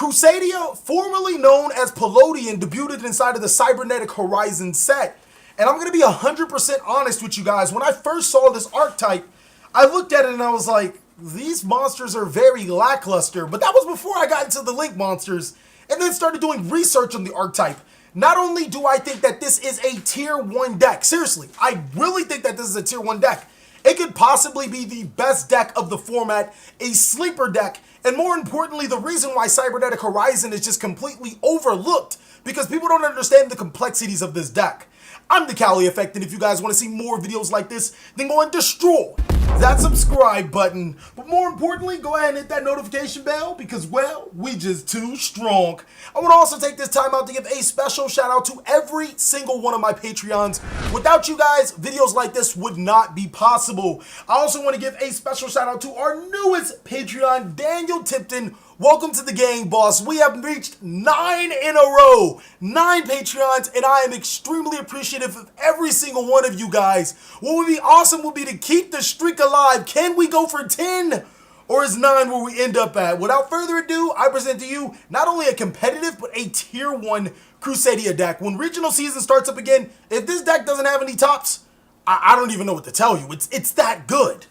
Crusadia, formerly known as Palladion, debuted inside of the Cybernetic Horizon set. And I'm going to be 100% honest with you guys. When I first saw this archetype, I looked at it and I was like, these monsters are very lackluster. But that was before I got into the Link monsters and then started doing research on the archetype. Not only do I think that this is a tier 1 deck, seriously, I really think that this is a tier 1 deck. It could possibly be the best deck of the format, a sleeper deck, and more importantly, the reason why Cybernetic Horizon is just completely overlooked because people don't understand the complexities of this deck. I'm TheCaliEffect, and if you guys want to see more videos like this, then go and destroy that subscribe button. But more importantly, go ahead and hit that notification bell because, well, we just too strong. I want to also take this time out to give a special shout out to every single one of my Patreons. Without you guys, videos like this would not be possible. I also want to give a special shout out to our newest Patreon, Daniel Tipton. Welcome to the gang, boss. We have reached 9 in a row. 9 Patreons, and I am extremely appreciative of every single one of you guys. What would be awesome would be to keep the streak alive. Can we go for 10? Or is 9 where we end up at? Without further ado, I present to you not only a competitive, but a tier 1 Crusadia deck. When regional season starts up again, if this deck doesn't have any tops, I don't even know what to tell you. It's that good.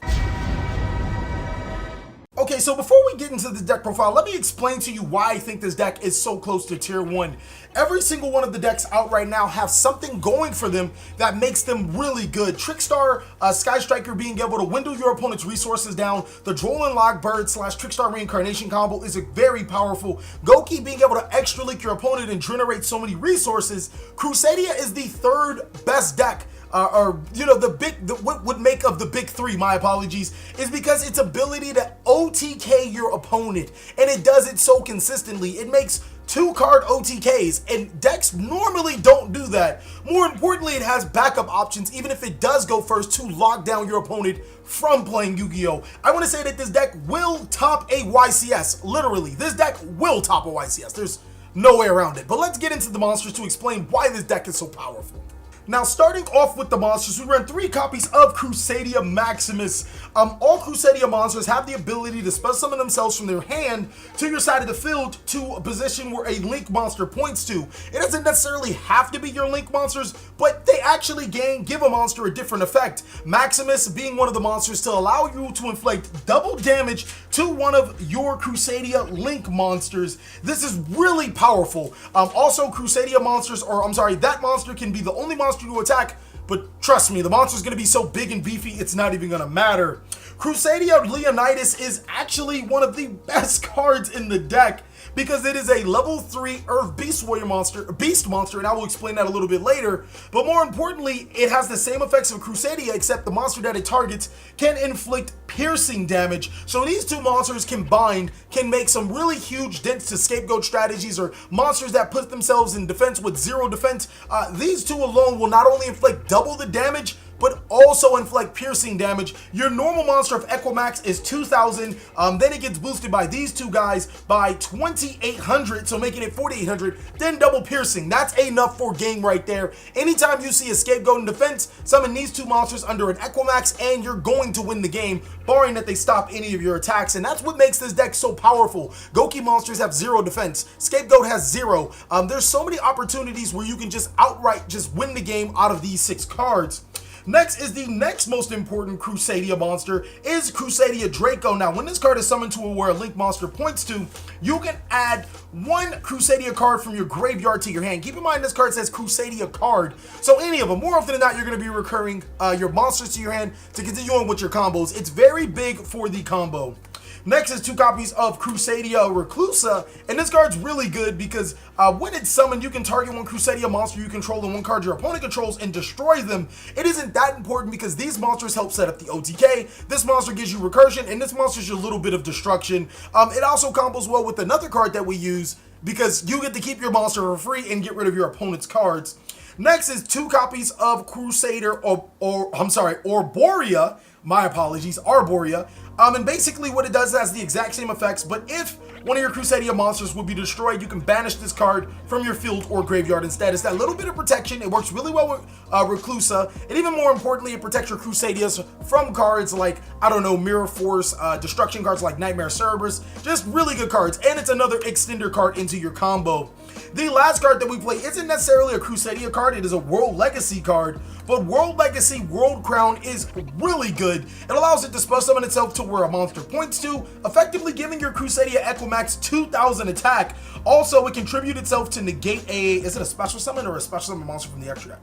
Okay, so before we get into the deck profile, let me explain to you why I think this deck is so close to tier 1. Every single one of the decks out right now have something going for them that makes them really good. Trickstar, Sky Striker being able to window your opponent's resources down. The Droll and Lockbird / Trickstar Reincarnation combo is very powerful. Goki being able to extra link your opponent and generate so many resources. Crusadia is the 3rd best deck. What would make of the big 3, my apologies, is because its ability to OTK your opponent, and it does it so consistently. It makes 2-card OTKs, and decks normally don't do that. More importantly, it has backup options, even if it does go first, to lock down your opponent from playing Yu-Gi-Oh! I want to say that this deck will top a YCS. Literally, this deck will top a YCS. There's no way around it. But let's get into the monsters to explain why this deck is so powerful. Now, starting off with the monsters, we run 3 copies of Crusadia Maximus. All Crusadia monsters have the ability to spell summon themselves from their hand to your side of the field to a position where a Link monster points to. It doesn't necessarily have to be your Link monsters, but they actually give a monster a different effect. Maximus being one of the monsters to allow you to inflict double damage to one of your Crusadia Link monsters. This is really powerful. Also, Crusadia monsters, that monster can be the only monster to attack, but trust me, the monster's going to be so big and beefy, it's not even going to matter. Crusadia Leonidas is actually one of the best cards in the deck because it is a level 3 Earth Beast monster, and I will explain that a little bit later. But more importantly, it has the same effects of Crusadia, except the monster that it targets can inflict piercing damage. So these 2 monsters combined can make some really huge dents to scapegoat strategies or monsters that put themselves in defense with 0 defense. These 2 alone will not only inflict double the damage, but also inflict piercing damage. Your normal monster of Equimax is 2,000. Then it gets boosted by these 2 guys by 2,800, so making it 4,800. Then double piercing. That's enough for game right there. Anytime you see a scapegoat in defense, summon these 2 monsters under an Equimax, and you're going to win the game, barring that they stop any of your attacks. And that's what makes this deck so powerful. Goki monsters have 0 defense. Scapegoat has 0. There's so many opportunities where you can just outright just win the game out of these 6 cards. Next is the next most important Crusadia monster is Crusadia Draco. Now, when this card is summoned to where a Link monster points to, you can add 1 Crusadia card from your graveyard to your hand. Keep in mind this card says Crusadia card, so any of them. More often than not, you're going to be recurring your monsters to your hand to continue on with your combos. It's very big for the combo. Next is 2 copies of Crusadia Reclusa, and this card's really good because when it's summoned, you can target 1 Crusadia monster you control and 1 card your opponent controls and destroy them. It isn't that important because these monsters help set up the OTK, this monster gives you recursion, and this monster's your little bit of destruction. It also combos well with another card that we use because you get to keep your monster for free and get rid of your opponent's cards. Next is 2 copies of Crusader Arborea. My apologies, Arborea. And basically what it does has the exact same effects, but if one of your Crusadia monsters would be destroyed, you can banish this card from your field or graveyard instead. It's that little bit of protection. It works really well with Reclusa, and even more importantly, it protects your Crusadias from cards like, I don't know, Mirror Force, destruction cards like Nightmare Cerberus, just really good cards, and it's another extender card into your combo. The last card that we play isn't necessarily a Crusadia card, it is a World Legacy card, but World Legacy World Crown is really good. It allows it to spell summon itself to where a monster points to, effectively giving your Crusadia Equimax 2000 attack. Also, it contributes itself to negate is it a special summon or a special summon monster from the extra deck?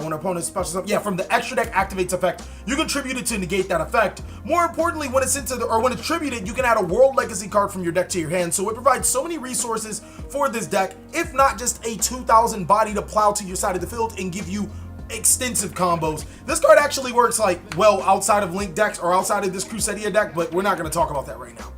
When opponent's special summon, yeah, from the extra deck activates effect, you contribute it to negate that effect. More importantly, when it's when it's tributed, you can add a World Legacy card from your deck to your hand. So it provides so many resources for this deck, if not just a 2000 body to plow to your side of the field and give you extensive combos. This card actually works like, well, outside of Link decks or outside of this Crusadia deck, but we're not going to talk about that right now.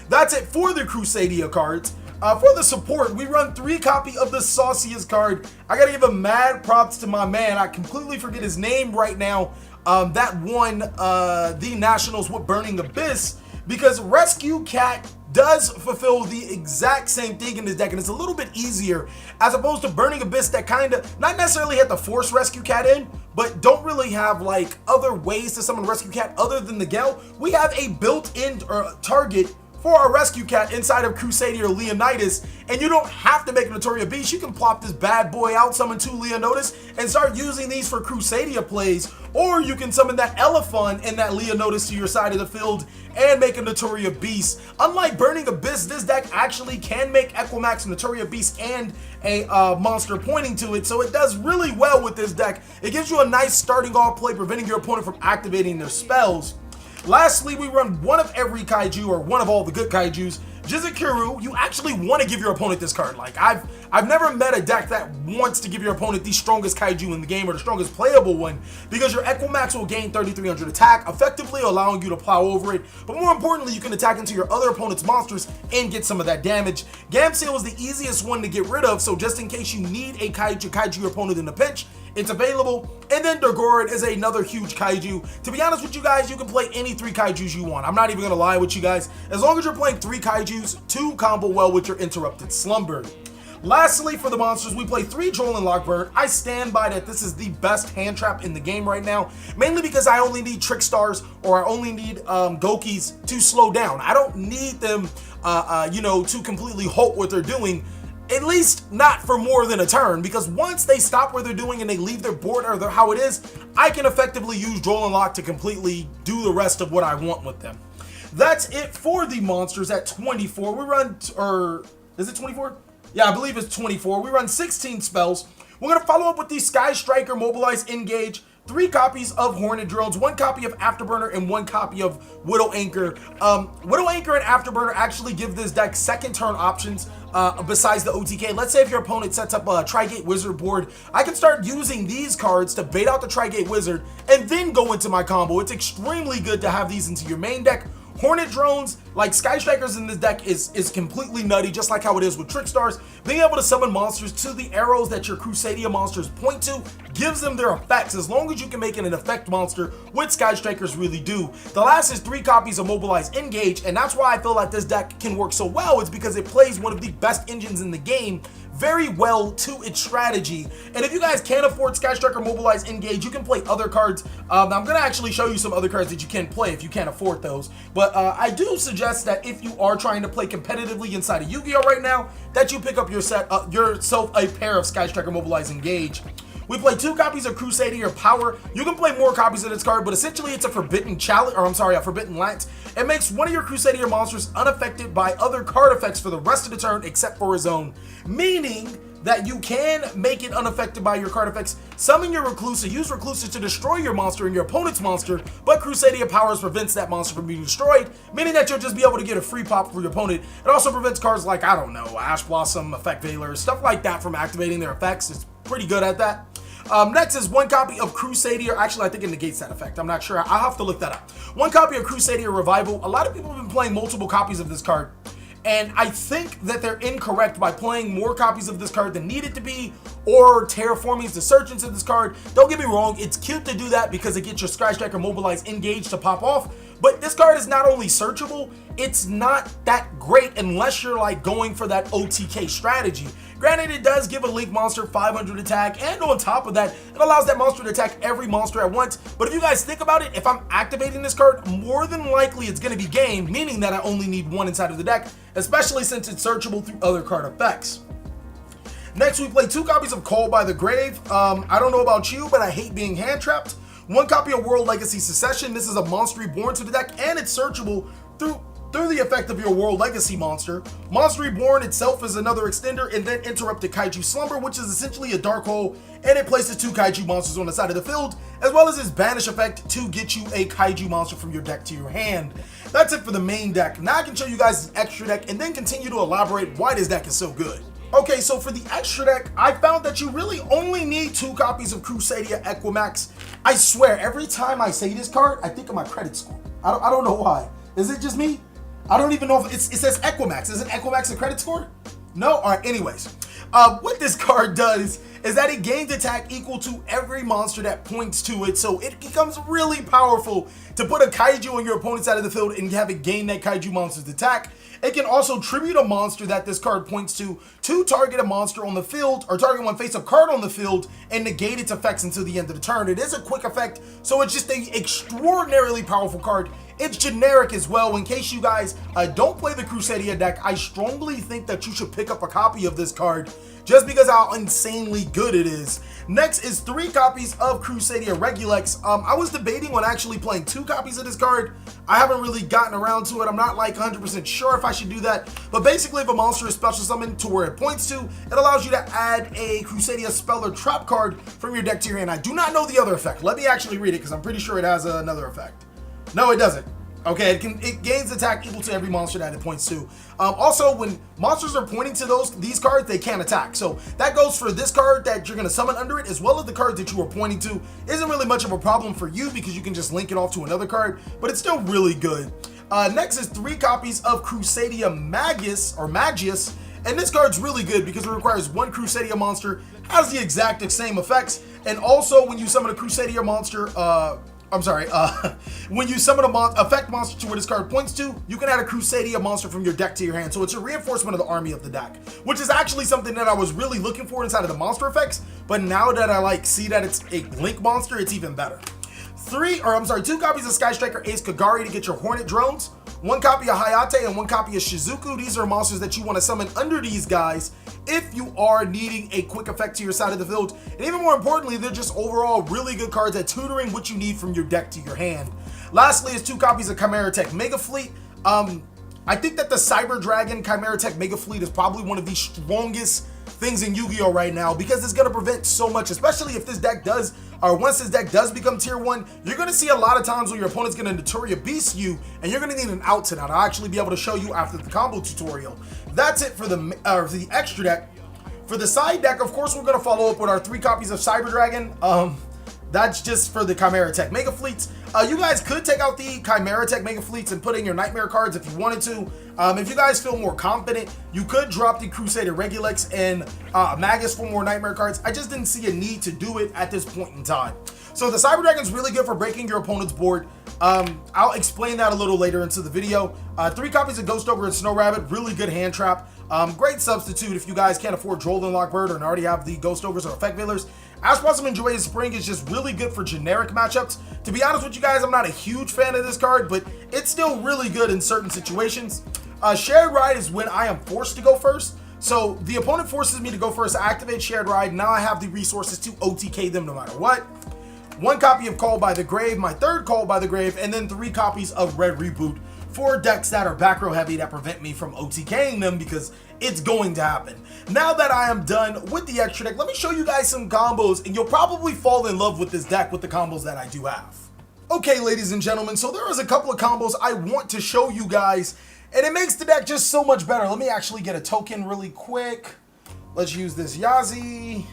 That's it for the Crusadia cards. For the support, we run 3 copy of the Sauciest card. I gotta give a mad props to my man. I completely forget his name right now. That won the Nationals with Burning Abyss, because Rescue Cat does fulfill the exact same thing in this deck, and it's a little bit easier as opposed to Burning Abyss that kind of not necessarily have to force Rescue Cat in, but don't really have like other ways to summon Rescue Cat other than the Gale. We have a built-in target for our Rescue Cat inside of Crusadia or Leonidas, and you don't have to make a Naturia Beast. You can plop this bad boy out, summon 2 Leonidas, and start using these for Crusadia plays, or you can summon that Elephant and that Leonidas to your side of the field and make a Naturia Beast. Unlike Burning Abyss, this deck actually can make Equimax, Naturia Beast, and a monster pointing to it, so it does really well with this deck. It gives you a nice starting off play, preventing your opponent from activating their spells. Lastly, we run one of every kaiju, or one of all the good kaijus. Jizukuru, you actually want to give your opponent this card. Like, I've never met a deck that wants to give your opponent the strongest kaiju in the game, or the strongest playable one, because your Equimax will gain 3300 attack, effectively allowing you to plow over it. But more importantly, you can attack into your other opponent's monsters and get some of that damage. Gamsail is the easiest one to get rid of, so just in case you need a kaiju your opponent in a pinch, it's available. And then Dorgoran is another huge kaiju. To be honest with you guys, you can play any 3 kaijus you want. I'm not even gonna lie with you guys. As long as you're playing 3 kaijus, 2 combo well with your Interrupted Slumber. Lastly, for the monsters, we play 3 Droll and Lockbird. I stand by that this is the best hand trap in the game right now, mainly because I only need Trick Stars, or I only need Gokis to slow down. I don't need them, to completely halt what they're doing. At least not for more than a turn, because once they stop what they're doing and they leave their board or how it is, I can effectively use Droll and Lock to completely do the rest of what I want with them. That's it for the monsters at 24. We run, or is it 24? Yeah, I believe it's 24. We run 16 spells. We're going to follow up with the Sky Striker, Mobilize, Engage, 3 copies of Hornet Drones, 1 copy of Afterburner, and 1 copy of Widow Anchor. Widow Anchor and Afterburner actually give this deck second turn options besides the OTK. Let's say if your opponent sets up a Tri-Gate Wizard board, I can start using these cards to bait out the Tri-Gate Wizard and then go into my combo. It's extremely good to have these into your main deck. Hornet Drones, like Sky Strikers in this deck, is completely nutty, just like how it is with Trick Stars. Being able to summon monsters to the arrows that your Crusadia monsters point to gives them their effects, as long as you can make it an effect monster, which Sky Strikers really do. The last is 3 copies of Mobilize, Engage, and that's why I feel like this deck can work so well. It's because it plays one of the best engines in the game very well to its strategy. And if you guys can't afford Sky Striker, Mobilize, Engage, you can play other cards. I'm gonna actually show you some other cards that you can play if you can't afford those. But I do suggest that if you are trying to play competitively inside of Yu-Gi-Oh right now, that you pick up yourself a pair of Sky Striker, Mobilize, Engage. We play 2 copies of Crusadia Power. You can play more copies of this card, but essentially it's a forbidden challenge, or I'm sorry, a forbidden lance. It makes one of your Crusadia monsters unaffected by other card effects for the rest of the turn except for his own, meaning that you can make it unaffected by your card effects. Summon your Reclusa, use Reclusa to destroy your monster and your opponent's monster, but Crusadia Powers prevents that monster from being destroyed, meaning that you'll just be able to get a free pop for your opponent. It also prevents cards like, I don't know, Ash Blossom, Effect Veiler, stuff like that from activating their effects. It's pretty good at that. Next is 1 copy of Crusadia. Actually, I think it negates that effect. I'm not sure. I'll have to look that up. 1 copy of Crusadia Revival. A lot of people have been playing multiple copies of this card, and I think that they're incorrect by playing more copies of this card than needed to be, or terraformings to search into this card. Don't get me wrong, it's cute to do that because it gets your Sky Striker Mobilize engaged to pop off, but this card is not only searchable, it's not that great unless you're like going for that OTK strategy. Granted, it does give a Link monster 500 attack, and on top of that, it allows that monster to attack every monster at once. But if you guys think about it, if I'm activating this card, more than likely it's going to be game, meaning that I only need one inside of the deck, especially since it's searchable through other card effects. Next, we play 2 copies of Call by the Grave. I don't know about you, but I hate being hand trapped. 1 copy of World Legacy Secession. This is a monster reborn to the deck, and it's searchable through the effect of your World Legacy monster. Monster Reborn itself is another extender, and then Interrupted Kaiju Slumber, which is essentially a dark hole, and it places 2 Kaiju monsters on the side of the field, as well as its Banish effect to get you a Kaiju monster from your deck to your hand. That's it for the main deck. Now I can show you guys the extra deck, and then continue to elaborate why this deck is so good. Okay, so for the extra deck, I found that you really only need 2 copies of Crusadia Equimax. I swear, every time I say this card, I think of my credit score. I don't know why. Is it just me? I don't even know if it says Equimax. Isn't Equimax a credit score? No? Alright, anyways. What this card does is that it gains attack equal to every monster that points to it, so it becomes really powerful to put a Kaiju on your opponent's side of the field and have it gain that Kaiju monster's attack. It can also tribute a monster that this card points to target a monster on the field, or target one face-up card on the field, and negate its effects until the end of the turn. It is a quick effect, so it's just an extraordinarily powerful card. It's generic as well. In case you guys don't play the Crusadia deck, I strongly think that you should pick up a copy of this card just because how insanely good it is. Next is 3 copies of Crusadia Regulex. I was debating on actually playing 2 copies of this card. I haven't really gotten around to it. I'm not like 100% sure if I should do that. But basically, if a monster is special summoned to where it points to, it allows you to add a Crusadia Spell or Trap card from your deck to your hand. I do not know the other effect. Let me actually read it because I'm pretty sure it has another effect. No, it doesn't. Okay, it gains attack equal to every monster that it points to. Also, when monsters are pointing to these cards, they can't attack. So that goes for this card that you're going to summon under it, as well as the cards that you are pointing to. Isn't really much of a problem for you because you can just link it off to another card, but it's still really good. Next is 3 copies of Crusadia Magus, or Magius. And this card's really good because it requires 1 Crusadia monster, has the exact same effects, and also when you summon a Crusadia monster, when you summon a effect monster to where this card points to, you can add a Crusadia monster from your deck to your hand. So it's a reinforcement of the army of the deck, which is actually something that I was really looking for inside of the monster effects. But now that I see that it's a Link monster, it's even better. 2 copies of Sky Striker Ace Kagari to get your Hornet drones. 1 copy of Hayate and 1 copy of Shizuku. These are monsters that you want to summon under these guys if you are needing a quick effect to your side of the field. And even more importantly, they're just overall really good cards at tutoring what you need from your deck to your hand. Lastly is 2 copies of Chimeratech Mega Fleet. I think that the Cyber Dragon Chimeratech Mega Fleet is probably one of the strongest things in Yu-Gi-Oh right now because it's going to prevent so much, especially if this deck does, or once this deck does become tier 1, you're going to see a lot of times where your opponent's going to Naturia Beast you, and you're going to need an out to that. I'll actually be able to show you after the combo tutorial. That's it for the extra deck. For the side deck, of course, we're going to follow up with our 3 copies of Cyber Dragon. That's just for the Chimeratech Mega Fleets. You guys could take out the Chimeratech Mega Fleets and put in your Nightmare cards if you wanted to. If you guys feel more confident, you could drop the Crusader Regulex and Magus for more Nightmare cards. I just didn't see a need to do it at this point in time. So the Cyber Dragon's really good for breaking your opponent's board. I'll explain that a little later into the video. 3 copies of Ghost Ogre and Snow Rabbit, really good hand trap. Great substitute if you guys can't afford Droll and Lockbird and already have the Ghost Ogres or Effect Veilers. Ash Blossom and Joyous Spring is just really good for generic matchups. To be honest with you guys, I'm not a huge fan of this card, but it's still really good in certain situations. Shared Ride is when I am forced to go first. So the opponent forces me to go first, I activate Shared Ride. Now I have the resources to OTK them no matter what. 1 copy of Call by the Grave, my 3rd Call by the Grave, and then 3 copies of Red Reboot for decks that are back row heavy that prevent me from OTKing them because it's going to happen. Now that I am done with the extra deck, let me show you guys some combos, and you'll probably fall in love with this deck with the combos that I do have. Okay, ladies and gentlemen, so there is a couple of combos I want to show you guys, and it makes the deck just so much better. Let me actually get a token really quick. Let's use this Yazi.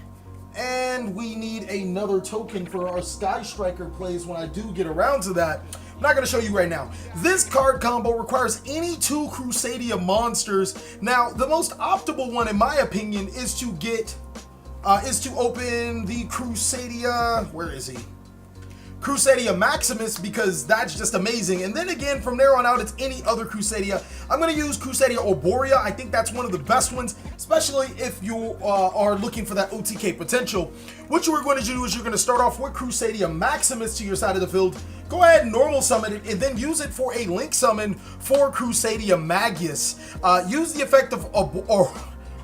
And we need another token for our Sky Striker plays when I do get around to that. I'm not going to show you right now. This card combo requires any 2 Crusadia monsters. Now, the most optimal one, in my opinion, is to get is to open the Crusadia. Where is he? Crusadia Maximus, because that's just amazing. And then again, from there on out, it's any other Crusadia. I'm going to use Crusadia Arborea. I think that's one of the best ones, especially if you are looking for that OTK potential. What you are going to do is you're going to start off with Crusadia Maximus to your side of the field. Go ahead and normal summon it, and then use it for a link summon for Crusadia Magus. Use the effect of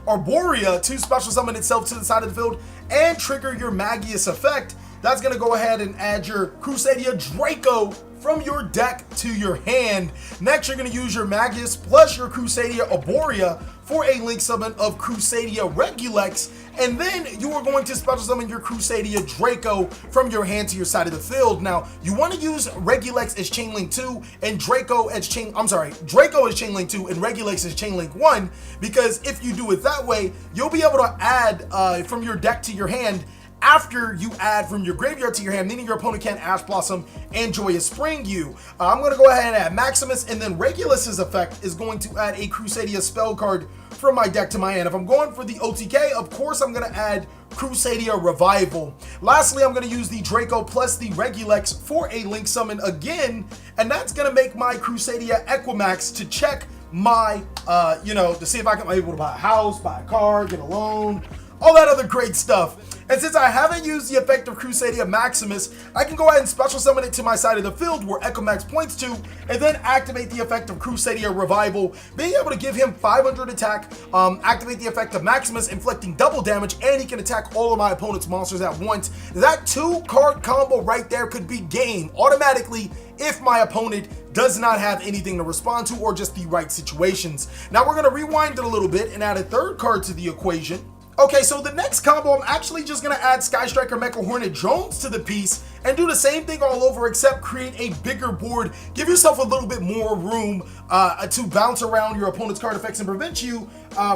Arborea to special summon itself to the side of the field and trigger your Magus effect. That's going to go ahead and add your Crusadia Draco from your deck to your hand. Next, you're going to use your Magus plus your Crusadia Arborea for a link summon of Crusadia Regulex, and then you are going to special summon your Crusadia Draco from your hand to your side of the field. Now, you want to use Regulex as Chain Link 2 and Draco as Draco as Chain Link 2 and Regulex as Chain Link 1, because if you do it that way, you'll be able to add from your deck to your hand after you add from your graveyard to your hand, meaning your opponent can't Ash Blossom and Joyous Spring you. I'm going to go ahead and add Maximus, and then Regulus's effect is going to add a Crusadia spell card from my deck to my hand. If I'm going for the OTK, of course I'm going to add Crusadia Revival. Lastly, I'm going to use the Draco plus the Regulex for a link summon again, and that's going to make my Crusadia Equimax to check my, to see if I'm able to buy a house, buy a car, get a loan, all that other great stuff. And since I haven't used the effect of Crusadia Maximus, I can go ahead and special summon it to my side of the field where Equimax points to, and then activate the effect of Crusadia Revival, being able to give him 500 attack, activate the effect of Maximus, inflicting double damage, and he can attack all of my opponent's monsters at once. That 2-card combo right there could be game automatically if my opponent does not have anything to respond to or just the right situations. Now we're going to rewind it a little bit and add a 3rd card to the equation. Okay, so the next combo, I'm actually just going to add Sky Striker Mecha Hornet drones to the piece and do the same thing all over, except create a bigger board. Give yourself a little bit more room to bounce around your opponent's card effects and prevent you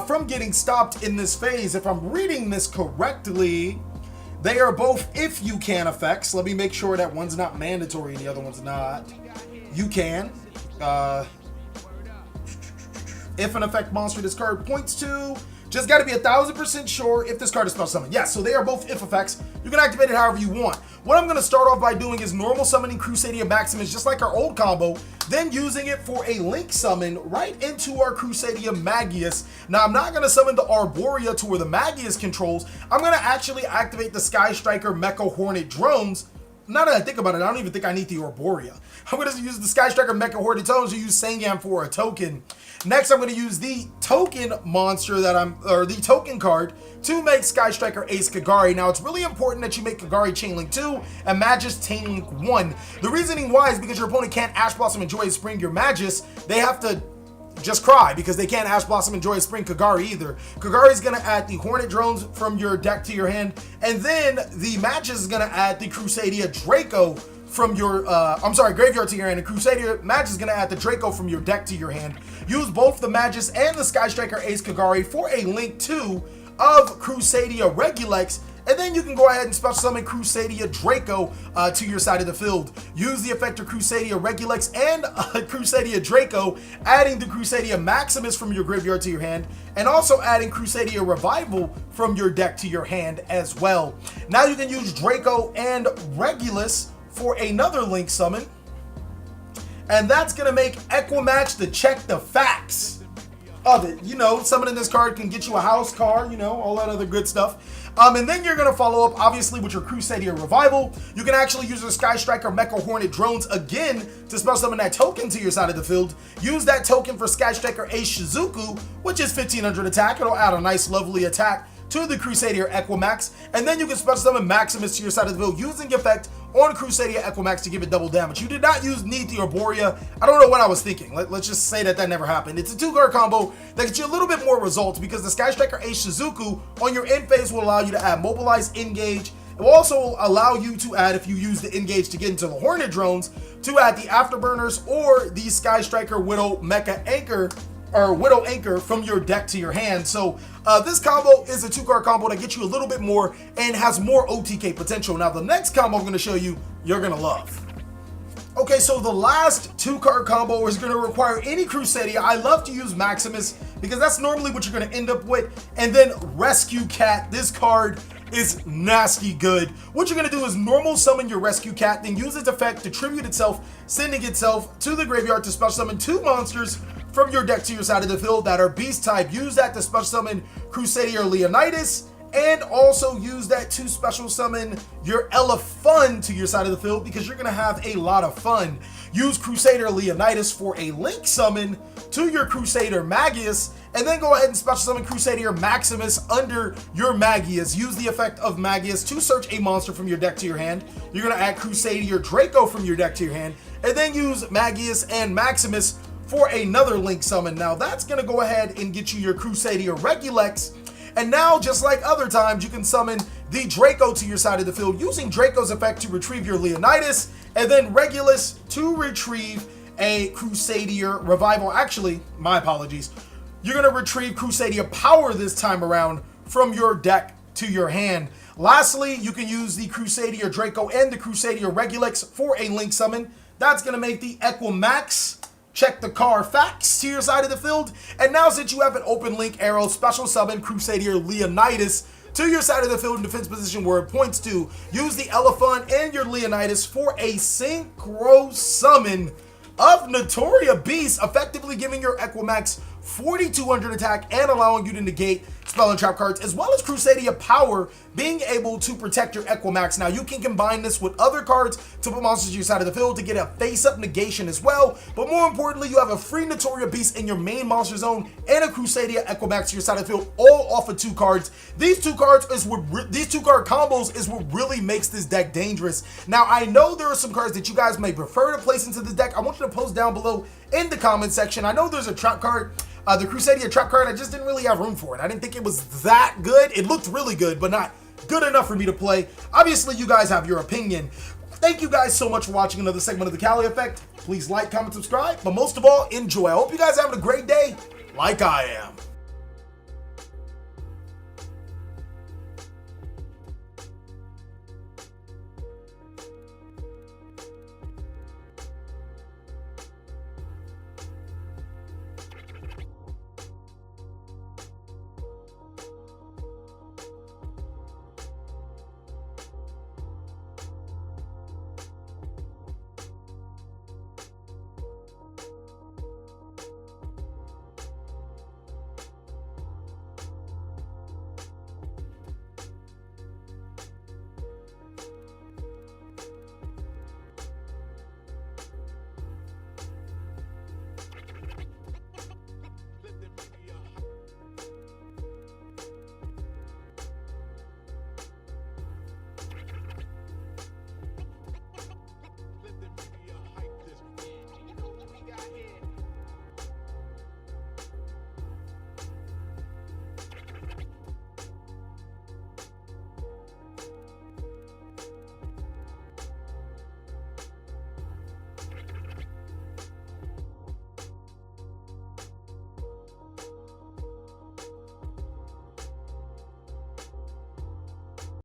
from getting stopped in this phase. If I'm reading this correctly, they are both if you can effects. Let me make sure that one's not mandatory and the other one's not. You can. If an effect monster this card points to, just got to be 1000% sure if this card is spell summoned. Yes, so they are both if effects. You can activate it however you want. What I'm going to start off by doing is normal summoning Crusadia Maximus, just like our old combo, then using it for a link summon right into our Crusadia Magus. Now, I'm not going to summon the Arborea to where the Magus controls. I'm going to actually activate the Sky Striker Mecha Hornet drones. Now that I think about it, I don't even think I need the Arborea. I'm going to use the Sky Striker Mecha Hornet drones to use Sangam for a token. Next, I'm going to use the token monster the token card to make Sky Striker Ace Kagari. Now, it's really important that you make Kagari Chain Link 2 and Magus Chain Link 1. The reasoning why is because your opponent can't Ash Blossom and Joyous Spring your Magus. They have to just cry because they can't Ash Blossom and Joyous Spring Kagari either. Kagari is going to add the Hornet drones from your deck to your hand, and then the Magus is going to add the Crusadia Draco from your, graveyard to your hand, and Crusadia Magus is going to add the Draco from your deck to your hand. Use both the Magus and the Sky Striker Ace Kagari for a link 2 of Crusadia Regulex, and then you can go ahead and special summon Crusadia Draco to your side of the field. Use the effect of Crusadia Regulex and Crusadia Draco, adding the Crusadia Maximus from your graveyard to your hand, and also adding Crusadia Revival from your deck to your hand as well. Now you can use Draco and Regulus for another link summon, and that's going to make Equimax to check the facts of it. Summoning this card can get you a house, car, all that other good stuff. And then you're going to follow up, obviously, with your Crusadia Revival. You can actually use the Sky Striker Mecha Hornet drones again to spell summon that token to your side of the field. Use that token for Sky Striker Ace Shizuku, which is 1500 attack. It'll add a nice, lovely attack to the Crusadia Equimax, and then you can special summon Maximus to your side of the field using the effect on Crusadia Equimax to give it double damage. You did not need the Arborea. I don't know what I was thinking. Let's just say that never happened. It's a 2-card combo that gets you a little bit more results because the Sky Striker Ace Shizuku on your end phase will allow you to add Mobilize, Engage. It will also allow you to add, if you use the Engage to get into the Hornet drones, to add the Afterburners or the Sky Striker Widow Mecha Anchor or Widow Anchor from your deck to your hand. So this combo is a 2-card combo that gets you a little bit more and has more OTK potential. Now the next combo I'm going to show you, you're going to love. Okay, so the last 2-card combo is going to require any Crusadia. I love to use Maximus because that's normally what you're going to end up with. And then Rescue Cat. This card is nasty good. What you're going to do is normal summon your Rescue Cat, then use its effect to tribute itself, sending itself to the graveyard to special summon 2 monsters from your deck to your side of the field that are beast type. Use that to special summon Crusadia or Leonidas, and also use that to special summon your Elephant to your side of the field because you're going to have a lot of fun. Use Crusader Leonidas for a link summon to your Crusader Magius, and then go ahead and special summon Crusader Maximus under your Magius. Use the effect of Magius to search a monster from your deck to your hand. You're going to add Crusader Draco from your deck to your hand, and then use Magius and Maximus for another link summon. Now that's going to go ahead and get you your Crusader Regulus. And now, just like other times, you can summon the Draco to your side of the field using Draco's effect to retrieve your Leonidas, and then Regulus to retrieve a Crusader Revival. Actually, my apologies. You're going to retrieve Crusadia Power this time around from your deck to your hand. Lastly, you can use the Crusader Draco and the Crusader Regulus for a link summon. That's going to make the Equimax check the Carfax to your side of the field. And now, since you have an open link arrow, special summon Crusader Leonidas to your side of the field in defense position where it points to. Use the Elephant and your Leonidas for a synchro summon of Naturia Beast, effectively giving your Equimax 4,200 attack and allowing you to negate spell and trap cards, as well as Crusadia Power being able to protect your Equimax. Now you can combine this with other cards to put monsters to your side of the field to get a face-up negation as well, but more importantly, you have a free Naturia Beast in your main monster zone and a Crusadia Equimax to your side of the field, all off of 2 cards. These 2 card combos is what really makes this deck dangerous. Now I know there are some cards that you guys may prefer to place into this deck. I want you to post down below in the comment section. I know there's a trap card, the Crusadia trap card. I just didn't really have room for it. I didn't think it was that good. It looked really good, but not good enough for me to play. Obviously, you guys have your opinion. Thank you guys so much for watching another segment of The Cali Effect. Please like, comment, subscribe, but most of all, enjoy. I hope you guys are having a great day like I am.